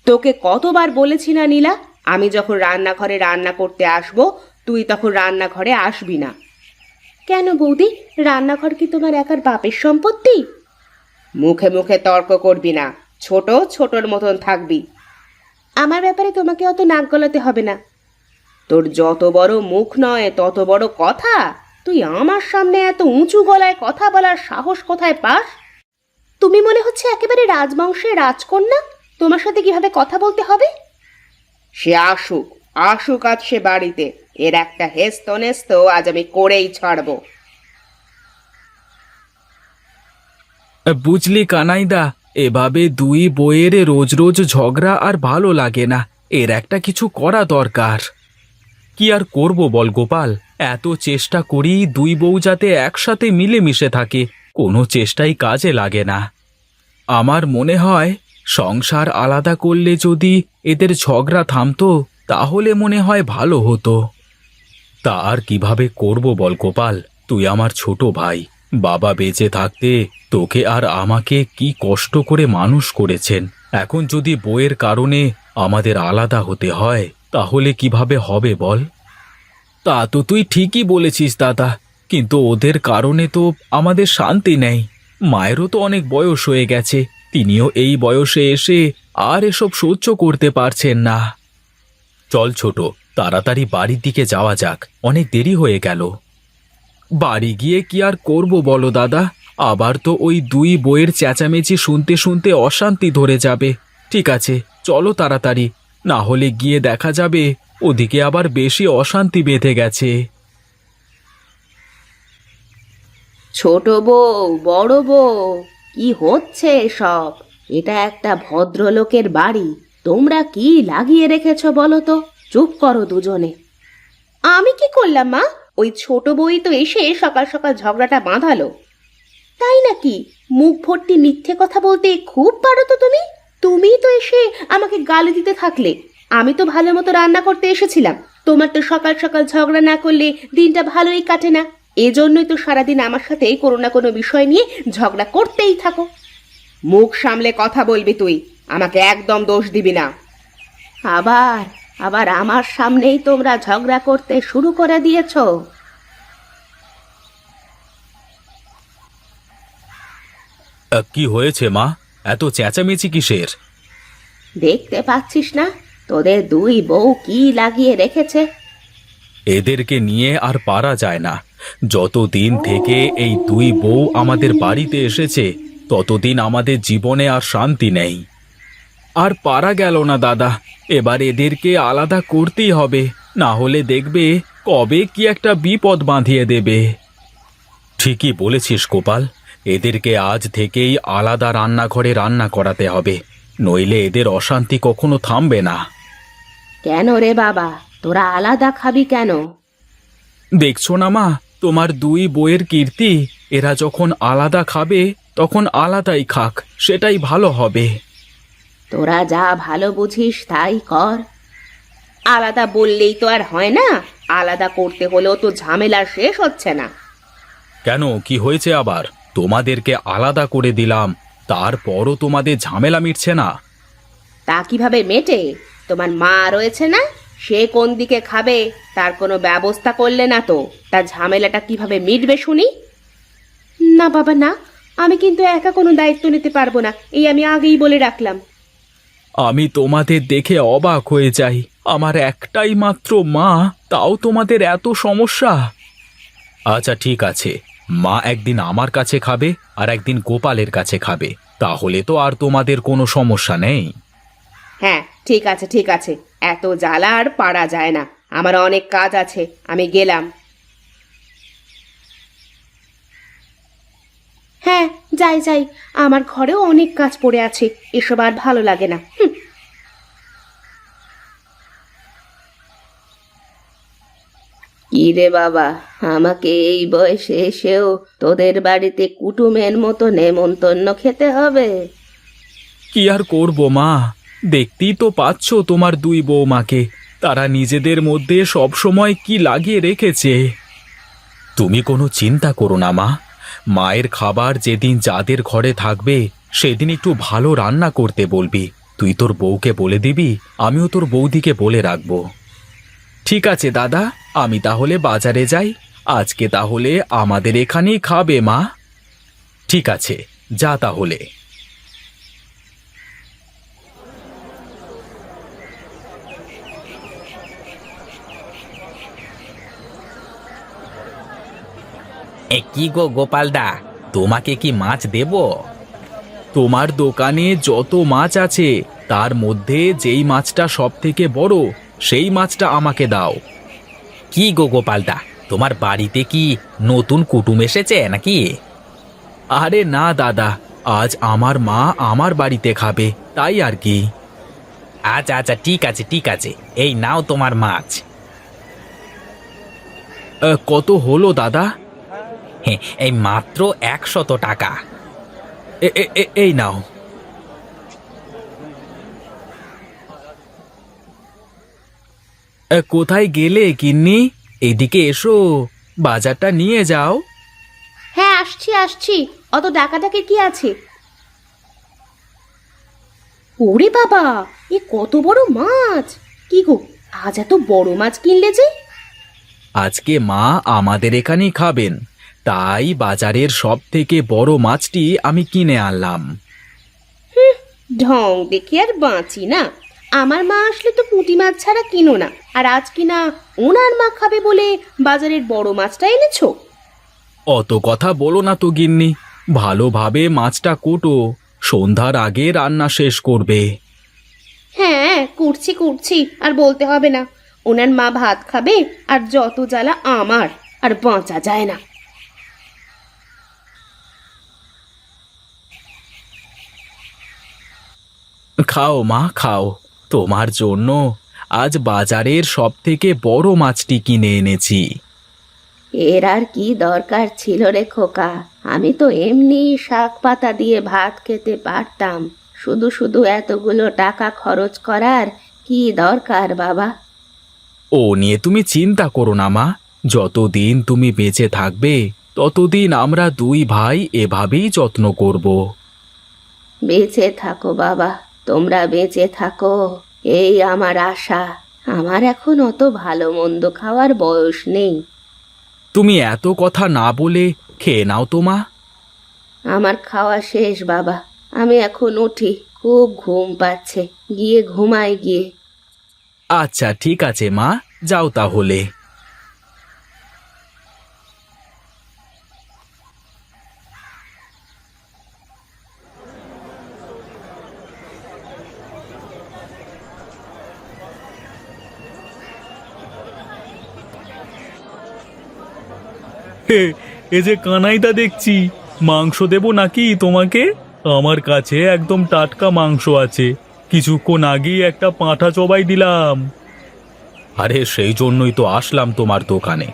তোকে কতবার বলেছি না নীলা, আমি যখন রান্নাঘরে রান্না করতে আসবো তুই তখন রান্নাঘরে আসবি না। কেন বৌদি, রান্নাঘর কি তোমার একার বাপের সম্পত্তি? মুখে মুখে তর্ক করবি না, ছোট ছোটর মতন থাকবি। আমার ব্যাপারে তোমাকে অত নাক গলাতে হবে না। তোর যত বড় মুখ নয় তত বড় কথা। তুই আমার সামনে এত উঁচু গলায় কথা বলার সাহস কোথায় পাস? তুমি মনে হচ্ছে একেবারে রাজবংশের রাজকন্যা, তোমার সাথে কিভাবে কথা বলতে হবে? সে আসুক, আসুক আজ সে বাড়িতে, এর একটা হেস্ত নেস্ত আজ আমি করেই ছাড়বো। বুঝলি কানাইদা, এভাবে দুই বইয়ের রোজ রোজ ঝগড়া আর ভালো লাগে না। এর একটা কিছু করা দরকার। কি আর করব বল গোপাল, এত চেষ্টা করি দুই বউ যাতে একসাথে মিলেমিশে থাকে, কোনো চেষ্টাই কাজে লাগে না। আমার মনে হয় সংসার আলাদা করলে যদি এদের ঝগড়া থামতো তাহলে মনে হয় ভালো হতো। তা আর কিভাবে করব বল গোপাল, তুই আমার ছোট ভাই। বাবা বেঁচে থাকতে তোকে আর আমাকে কি কষ্ট করে মানুষ করেছেন, এখন যদি বইয়ের কারণে আমাদের আলাদা হতে হয় তাহলে কিভাবে হবে বল? তা তো তুই ঠিকই বলেছিস দাদা, কিন্তু ওদের কারণে তো আমাদের শান্তি নেই। মায়েরও তো অনেক বয়স হয়ে গেছে, তিনিও এই বয়সে এসে আর এসব সহ্য করতে পারছেন না। চল ছোট, তাড়াতাড়ি বাড়ির দিকে যাওয়া যাক, অনেক দেরি হয়ে গেল। বাড়ি গিয়ে কি আর করব বলো দাদা, আবার তো ওই দুই বইয়ের চেঁচামেচি শুনতে শুনতে অশান্তি ধরে যাবে। ঠিক আছে চলো তাড়াতাড়ি, না হলে গিয়ে দেখা যাবে ওদিকে আবার বেশি অশান্তি বেঁধে গেছে। ছোট বউ, বড় বউ, কি হচ্ছে সব? এটা একটা ভদ্রলোকের বাড়ি, তোমরা কি লাগিয়ে রেখেছো বলো তো? চুপ করো দুজনে। আমি কি করলাম মা? ওই ছোট বউই তো এসে সকাল সকাল ঝগড়াটা বাঁধালো। তাই নাকি? মুখ ভর্তি মিথ্যে কথা বলতে খুব পারো তো তুমি। তুমিই তো এসে আমাকে গালি দিতে থাকলে। আমি তো ভালো মতো রান্না করতে এসেছিলাম, তোমার তো সকাল সকাল ঝগড়া না করলে দিনটা ভালোই কাটে না। এজন্যই তো সারাদিন আমার সাথে কোনো না কোনো বিষয় নিয়ে ঝগড়া করতেই থাকো। মুখ সামলে কথা বলবি তুই, আমাকে একদম দোষ দিবি না। আবার আবার আমার সামনেই তোমরা ঝগড়া করতে শুরু করে দিয়েছো। কি হয়েছে মা, এত চেঁচামেচি কিসের? দেখতে পাচ্ছিস না তোদের দুই বউ কি লাগিয়ে রেখেছে? এদেরকে নিয়ে আর পারা যায় না। যতদিন থেকে এই দুই বউ আমাদের বাড়িতে এসেছে ততদিন আমাদের জীবনে আর শান্তি নেই। আর পারা গেল না দাদা, এবার এদেরকে আলাদা করতেই হবে, না হলে দেখবে কবে কি একটা বিপদ বাঁধিয়ে দেবে। ঠিকই বলেছিস গোপাল, এদেরকে আজ থেকেই আলাদা রান্নাঘরে রান্না করাতে হবে, নইলে এদের অশান্তি কখনো থামবে না। কেন রে বাবা, তোরা আলাদা খাবি কেন? দেখছো না মা, তোমার দুই বইয়ের কীর্তি, এরা যখন আলাদা খাবে তখন আলাদাই খাক, সেটাই ভালো হবে। তোরা যা ভালো বুঝিস তাই কর। আলাদা বললেই তো আর হয় না, আলাদা করতে হলেও তো ঝামেলা শেষ হচ্ছে না। কেন, কি হয়েছে আবার? তোমাদেরকে আলাদা করে দিলাম, তারপরও তোমাদের ঝামেলা মিটছে না? তা কিভাবে মেটে? তোমার মা রয়েছে না, সে কোন দিকে খাবে তার কোনো ব্যবস্থা করলে না তো, তার ঝামেলাটা কিভাবে মিটবে শুনি? না বাবা না, আমি কিন্তু একা কোনো দায়িত্ব নিতে পারবো না, এই আমি আগেই বলে রাখলাম। আমি তোমাদের দেখে অবাক হয়ে যাই, আমার একটাই মাত্র মা, তাও তোমাদের এত সমস্যা। আচ্ছা ঠিক আছে, মা একদিন আমার কাছে খাবে আর একদিন গোপালের কাছে খাবে, তাহলে তো আর তোমাদের কোনো সমস্যা নেই। হ্যাঁ ঠিক আছে ঠিক আছে, এত জ্বালা আর পারা যায় না, আমার অনেক কাজ আছে, আমি গেলাম। হ্যাঁ যাই যাই, আমার ঘরেও অনেক কাজ পড়ে আছে, এসব আর ভালো লাগে না। কি রে বাবা, আমাকে এই বয়সে এসেও তোদের বাড়িতে কুটুমের মতো নেমন্তন্ন খেতে হবে? কি আর করব মা, দেখতেই তো পাচ্ছ তোমার দুই বৌমাকে, তারা নিজেদের মধ্যে সব সময় কি লাগিয়ে রেখেছে। তুমি কোনো চিন্তা করো না মা, মায়ের খাবার যেদিন যাদের ঘরে থাকবে সেদিন একটু ভালো রান্না করতে বলবি, তুই তোর বউকে বলে দিবি, আমিও তোর বৌদিকে বলে রাখবো। ঠিক আছে দাদা, আমি তাহলে বাজারে যাই। আজকে তাহলে আমাদের এখানেই খাবে মা। ঠিক আছে, যা তাহলে। কি গো গোপালদা, তোমাকে কি মাছ দেব? তোমার দোকানে যত মাছ আছে তার মধ্যে যেই মাছটা সব থেকে বড় সেই মাছটা আমাকে দাও। কি গো গোপালদা, তোমার বাড়িতে কি নতুন কুটুম এসেছে নাকি? আরে না দাদা, আজ আমার মা আমার বাড়িতে খাবে, তাই আর কি। আচ্ছা আচ্ছা, ঠিক আছে ঠিক আছে, এই নাও তোমার মাছ। কত হলো দাদা? এই মাত্র 100 টাকা। এই নাও। কোথায় গেলে গিন্নি? এদিকে এসো, বাজারটা নিয়ে যাও। হ্যাঁ, আসছি আসছি, অত ডাকাডাকি কি আছে? ওরে বাবা, এ কত বড় মাছ! কি গো, আজ এত বড় মাছ কিনলে যে? আজকে মা আমাদের এখানেই খাবেন, তাই বাজারের সব থেকে বড় মাছটি আমি কিনে আনলাম। ঢং দেখে আর বাঁচি না। আমার মা আসলে তো পুঁটি মাছ ছাড়া কিনো না, আর আজ কিনা ওনার মা খাবে বলে বাজারের বড় মাছটা এনেছো। অত কথা বলো না তো গিন্নি, ভালোভাবে মাছটা কোটো, সন্ধ্যার আগে রান্না শেষ করবে। হ্যাঁ, করছি করছি, আর বলতে হবে না। ওনার মা ভাত খাবে, আর যত জ্বালা আমার, আর বাঁচা যায় না। খাও মা খাও, তোমার জন্য আজ বাজারের সব থেকে বড় মাছটি কিনে এনেছি। এর আর কি দরকার ছিল রে খোকা? আমি তো এমনি শাক পাতা দিয়ে ভাত খেতে পারতাম। শুধু শুধু এতগুলো টাকা খরচ করার কি দরকার বাবা? ও নিয়ে তুমি চিন্তা করো না মা, যতদিন তুমি বেঁচে থাকবে ততদিন আমরা দুই ভাই এভাবেই যত্ন করব। বেঁচে থাকো বাবা, তোমরা বেঁচে থাকো, এই আমার আশা। আমার এখন অত ভালো মন্দ খাওয়ার বয়স নেই। তুমি এত কথা না বলে খেয়ে নাও তো মা। আমার খাওয়া শেষ বাবা, আমি এখন উঠি, খুব ঘুম পাচ্ছে, গিয়ে ঘুমাই গিয়ে। আচ্ছা ঠিক আছে মা, যাও তাহলে। এ যে কানাইদা দেখছি, মাংস দেবো নাকি তোমাকে? আমার কাছে একদম টাটকা মাংস আছে, কিছুক্ষণ আগেই একটা পাঁঠা চবাই দিলাম। আরে সেই জন্যই তো আসলাম তোমার দোকানে,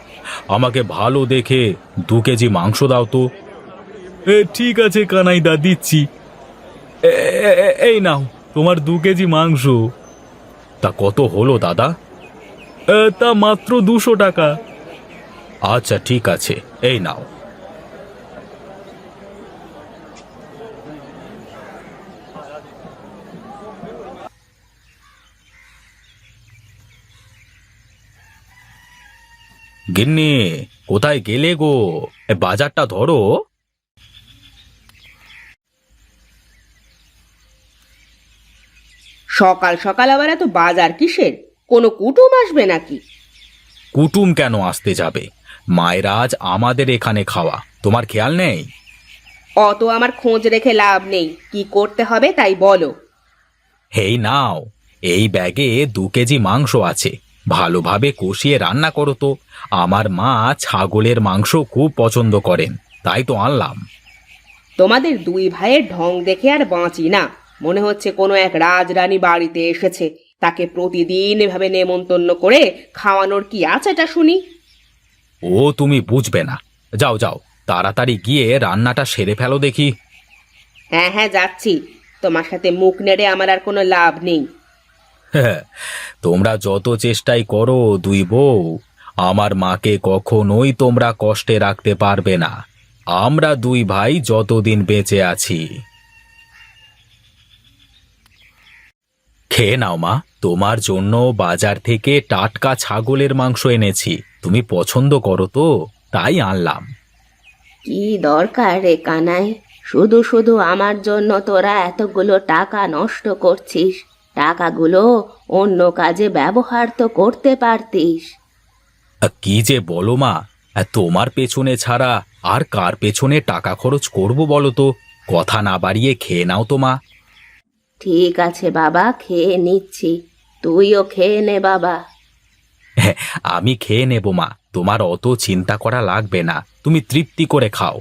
আমাকে ভালো দেখে 2 কেজি মাংস দাও তো। ঠিক আছে কানাইদা, দিচ্ছি। এই নাও তোমার 2 কেজি মাংস। তা কত হলো দাদা? তা মাত্র 200 টাকা। আচ্ছা ঠিক আছে, এই নাও। গিন্নি, কোথায় গেলে গো? বাজারটা ধরো। সকাল সকাল আবার এত বাজার কিসের? কোনো কুটুম আসবে নাকি? কুটুম কেন আসতে যাবে? মায়েরা আজ আমাদের এখানে খাওয়া, তোমার খেয়াল নেই? অত আমার খোঁজ রেখে লাভ নেই, কি করতে হবে তাই বলো। হেই নাও, এই ব্যাগে 2 কেজি মাংস আছে, ভালোভাবে কষিয়ে রান্না করো তো। আমার মা ছাগলের মাংস খুব পছন্দ করেন, তাই তো আনলাম। তোমাদের দুই ভাইয়ের ঢং দেখে আর বাঁচি না। মনে হচ্ছে কোনো এক রাজরানী বাড়িতে এসেছে, তাকে প্রতিদিন এভাবে নেমন্তন্ন করে খাওয়ানোর কি আছেটা শুনি। ও তুমি বুঝবে না, যাও যাও, তাড়াতাড়ি গিয়ে রান্নাটা সেরে ফেলো দেখি। হ্যাঁ হ্যাঁ, যাচ্ছি। তোমার সাথে মুখ নেড়ে আমার আর কোনো লাভ নেই। তোমরা যত চেষ্টাই করো দুই বউ, আমার মাকে কখনোই তোমরা কষ্টে রাখতে পারবে না। আমরা দুই ভাই যতদিন বেঁচে আছি। খেয়ে নাও মা, তোমার জন্য বাজার থেকে টাটকা ছাগলের মাংস এনেছি। তুমি পছন্দ করো তো, তাই আনলাম। কি দরকার রে কানাই, শুধু শুধু আমার জন্য তোরা এতগুলো টাকা নষ্ট করছিস। টাকাগুলো অন্য কাজে ব্যবহার তো করতে পারতিস। কি যে বলো মা, তোমার পেছনে ছাড়া আর কার পেছনে টাকা খরচ করব বলো তো? কথা না বাড়িয়ে খেয়ে নাও তো মা। ঠিক আছে বাবা, খেয়ে নিচ্ছি, তুইও খেয়ে নে বাবা। আমি খেয়ে নেব মা, তোমার অত চিন্তা করা লাগবে না, তুমি তৃপ্তি করে খাও।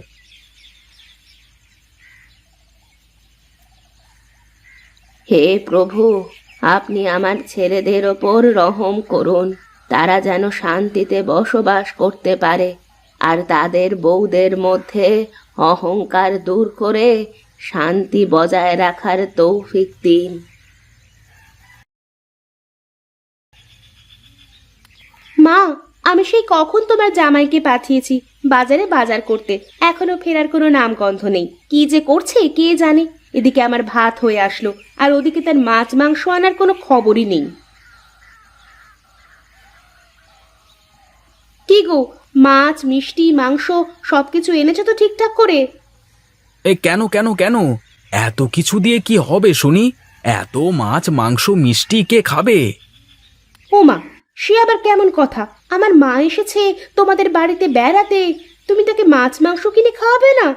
হে প্রভু, আপনি আমার ছেলেদের ওপর রহম করুন। তারা যেন শান্তিতে বসবাস করতে পারে, আর তাদের বউদের মধ্যে অহংকার দূর করে শান্তি বজায় রাখার তৌফিক দিন। মা, আমি সেই কখন তোমার জামাইকে পাঠিয়েছি বাজারে বাজার করতে, এখনো ফেরার কোনো নামগন্ধ নেই। কি যে করছে কে জানে। এদিকে আমার ভাত হয়ে আসলো, আর ওদিকে তার মাছ মাংস আনার কোনো খবরই নেই। কি গো, মাছ মিষ্টি মাংস সবকিছু এনেছো তো ঠিকঠাক করে? কেন কেন কেন, এত কিছু দিয়ে কি হবে শুনি? এত মাছ মাংস মিষ্টি কে খাবে? ও মা, সে আবার কেমন কথা? আমার মা এসেছে তোমাদের বাড়িতে বেড়াতে, তুমি তাকে মাছ মাংস কিনে খাওয়াবে না?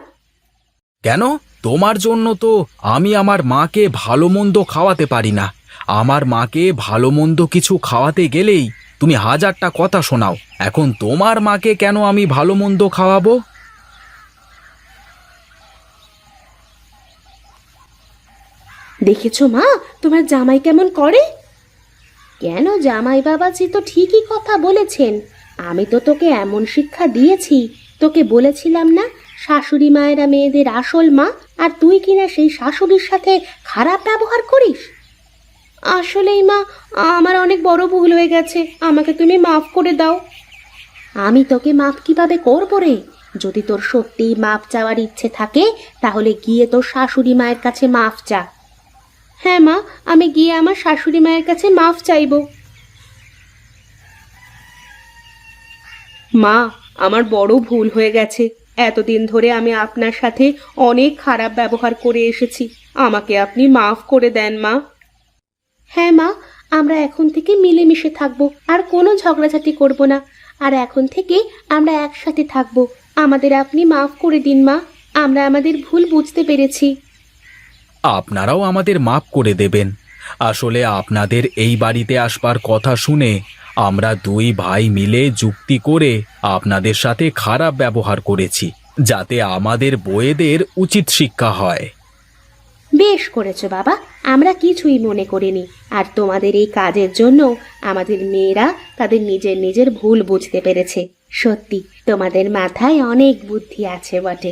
কেন? তোমার জন্য তো আমি আমার মাকে ভালো মন্দ খাওয়াতে পারি না। আমার মাকে ভালো মন্দ কিছু খাওয়াতে গেলেই তুমি হাজারটা কথা শোনাও। এখন তোমার মাকে কেন আমি ভালো মন্দ খাওয়াবো? দেখেছো মা, তোমার জামাই কেমন করে? কেন, জামাই বাবাজি তো ঠিকই কথা বলেছেন। আমি তো তোকে এমন শিক্ষা দিয়েছি, তোকে বলেছিলাম না শাশুড়ি মায়েরা মেয়েদের আসল মা, আর তুই কিনা সেই শাশুড়ির সাথে খারাপ ব্যবহার করিস। আসলেই মা, আমার অনেক বড় ভুল হয়ে গেছে, আমাকে তুমি মাফ করে দাও। আমি তোকে মাফ কিভাবে করবো রে? যদি তোর সত্যিই মাফ চাওয়ার ইচ্ছে থাকে, তাহলে গিয়ে তোর শাশুড়ি মায়ের কাছে মাফ চা। হ্যাঁ মা, আমি গিয়ে আমার শাশুড়ি মায়ের কাছে মাফ চাইব। মা, আমার বড় ভুল হয়ে গেছে। এতদিন ধরে আমি আপনার সাথে অনেক খারাপ ব্যবহার করে এসেছি, আমাকে আপনি মাফ করে দেন মা। হ্যাঁ মা, আমরা এখন থেকে মিলেমিশে থাকবো, আর কোনো ঝগড়াঝাটি করব না। আর এখন থেকে আমরা একসাথে থাকবো। আমাদের আপনি মাফ করে দিন মা, আমরা আমাদের ভুল বুঝতে পেরেছি। আপনারাও আমাদের মাপ করে দেবেন। আসলে আপনাদের এই বাড়িতে আসবার কথা শুনে আমরা দুই ভাই মিলে যুক্তি করে আপনাদের সাথে খারাপ ব্যবহার করেছি, যাতে আমাদের বউয়েদের উচিত শিক্ষা হয়। বেশ করেছো বাবা, আমরা কিছুই মনে করিনি। আর তোমাদের এই কাজের জন্য আমাদের মেয়েরা তাদের নিজের নিজের ভুল বুঝতে পেরেছে। সত্যি তোমাদের মাথায় অনেক বুদ্ধি আছে বটে।